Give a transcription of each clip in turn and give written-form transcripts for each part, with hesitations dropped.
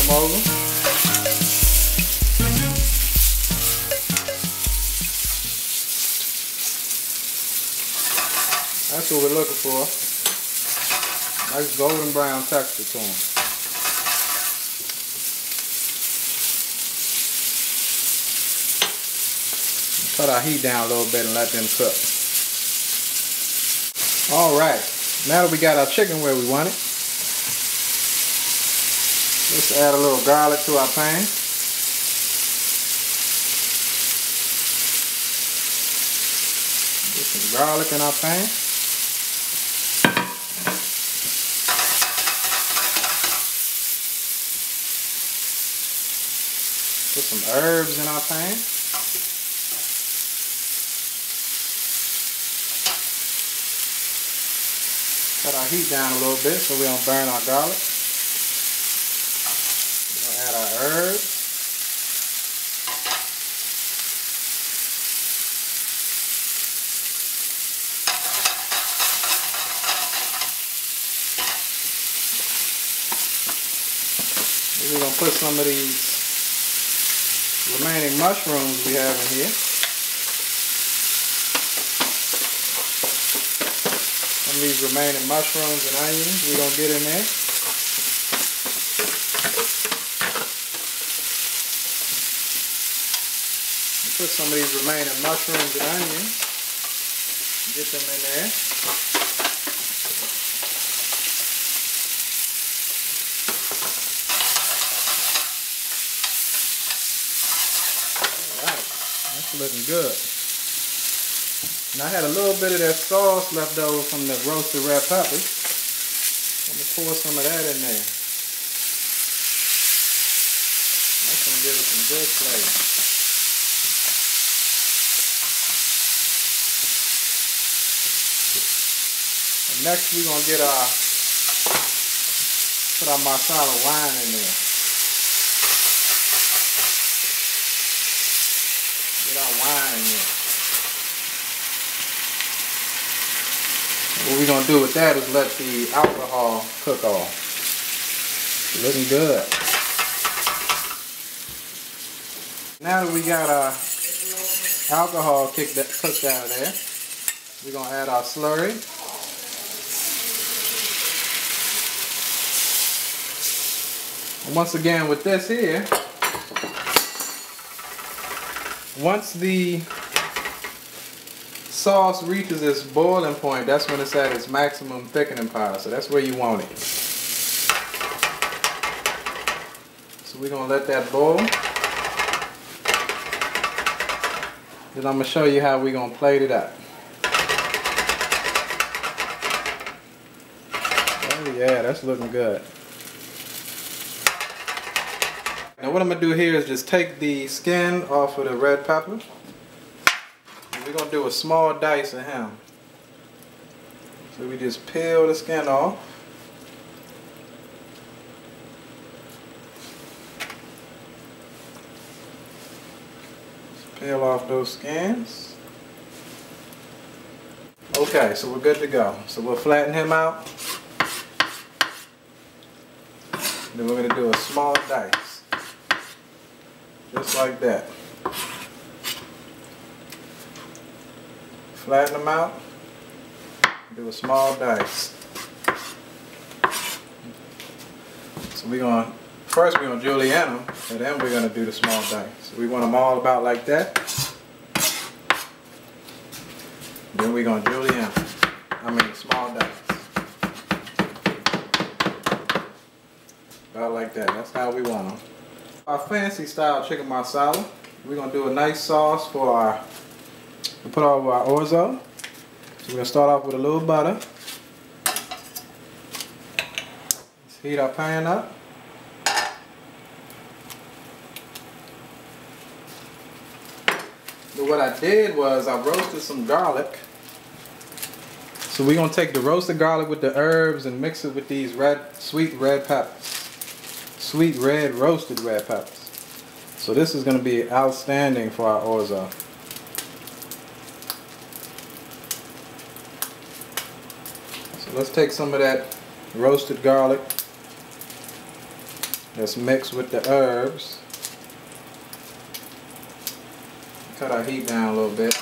them over. That's what we're looking for. Nice golden brown texture to them. Cut our heat down a little bit and let them cook. Alright, now that we got our chicken where we want it, let's add a little garlic to our pan. Get some garlic in our pan. Put some herbs in our pan. Cut our heat down a little bit so we don't burn our garlic. We're going to add our herbs. We're going to put some of these remaining mushrooms we have in here. Some of these remaining mushrooms and onions we're going to get in there. Put some of these remaining mushrooms and onions. Get them in there. Alright, that's looking good. And I had a little bit of that sauce left over from the roasted red peppers. I'm going to pour some of that in there. That's going to give it some good flavor. And next we're going to get put our Marsala wine in there. Get our wine in there. What we're going to do with that is let the alcohol cook off. It's looking good. Now that we got our alcohol cooked out of there, we're going to add our slurry. And once again with this here, once the sauce reaches its boiling point, that's when it's at its maximum thickening power. So that's where you want it. So we're going to let that boil. Then I'm going to show you how we're going to plate it up. Oh yeah, that's looking good. Now what I'm going to do here is just take the skin off of the red pepper. We're going to do a small dice of ham. So we just peel the skin off. Just peel off those skins. Okay, so we're good to go. So we'll flatten him out. Then we're going to do a small dice. Just like that. Flatten them out, do a small dice. So first we're going to julienne them, and then we're going to do the small dice. So we want them all about like that. Then we're going to julienne them. Small dice. About like that. That's how we want them. Our fancy style chicken marsala. We're going to do a nice sauce for we put over our orzo. So we're going to start off with a little butter. Let's heat our pan up. But what I did was I roasted some garlic. So we're going to take the roasted garlic with the herbs and mix it with these sweet red peppers. Sweet red roasted red peppers. So this is going to be outstanding for our orzo. Let's take some of that roasted garlic that's mixed with the herbs. Cut our heat down a little bit.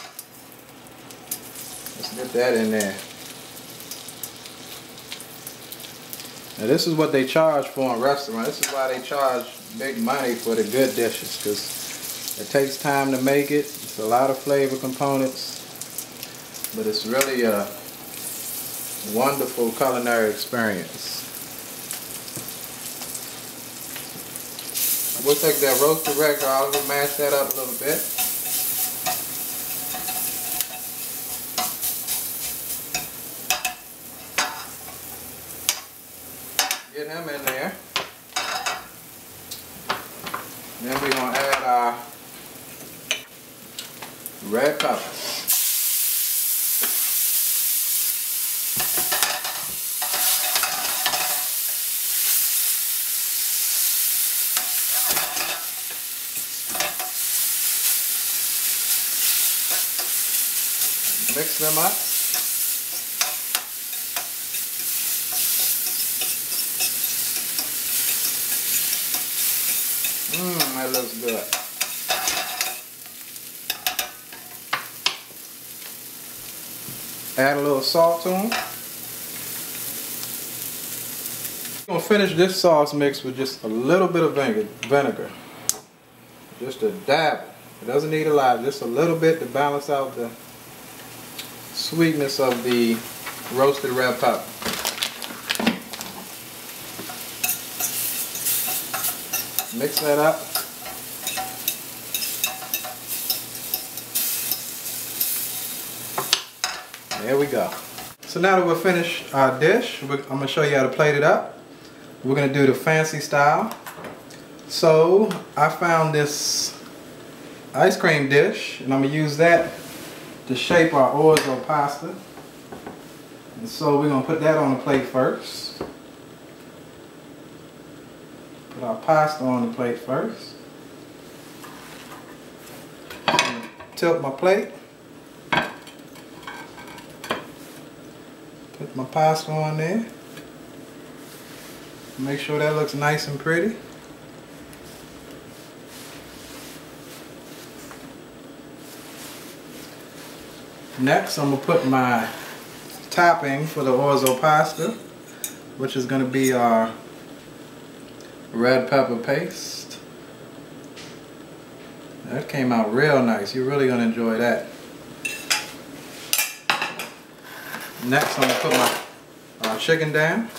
Let's get that in there. Now this is what they charge for in restaurants. This is why they charge big money for the good dishes, because it takes time to make it. It's a lot of flavor components, but it's really a wonderful culinary experience. We'll take that roasted red garlic and mash that up a little bit. Get him in there. Then we're going to add our red peppers. Mix them up. That looks good. Add a little salt to them. I'm going to finish this sauce mix with just a little bit of vinegar. Just a dab. It doesn't need a lot, just a little bit to balance out the sweetness of the roasted red pepper. Mix that up. There we go. So now that we're finished our dish, I'm going to show you how to plate it up. We're going to do the fancy style. So I found this ice cream dish, and I'm going to use that to shape our orzo pasta. And so we're going to put that on the plate first. Put our pasta on the plate first. Tilt my plate. Put my pasta on there. Make sure that looks nice and pretty. Next, I'm going to put my topping for the orzo pasta, which is going to be our red pepper paste. That came out real nice. You're really going to enjoy that. Next, I'm going to put my chicken down.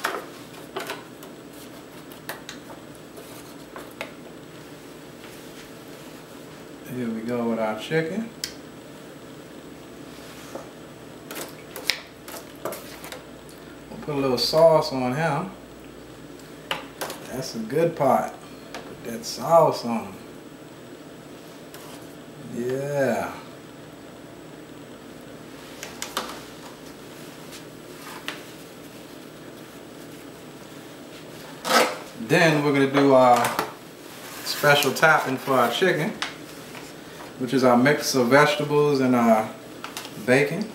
Here we go with our chicken. We'll put a little sauce on him. That's a good part. Put that sauce on him. Yeah. Then we're going to do our special topping for our chicken, which is our mix of vegetables and our bacon.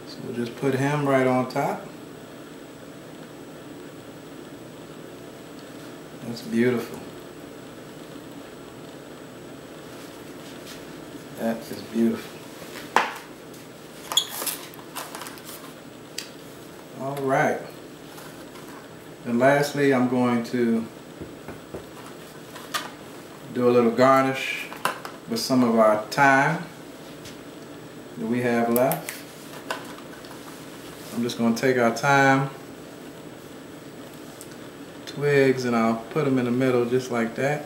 So we'll just put him right on top. That's beautiful. That is beautiful. All right. And lastly, I'm going to do a little garnish with some of our thyme that we have left. I'm just going to take our thyme twigs and I'll put them in the middle just like that.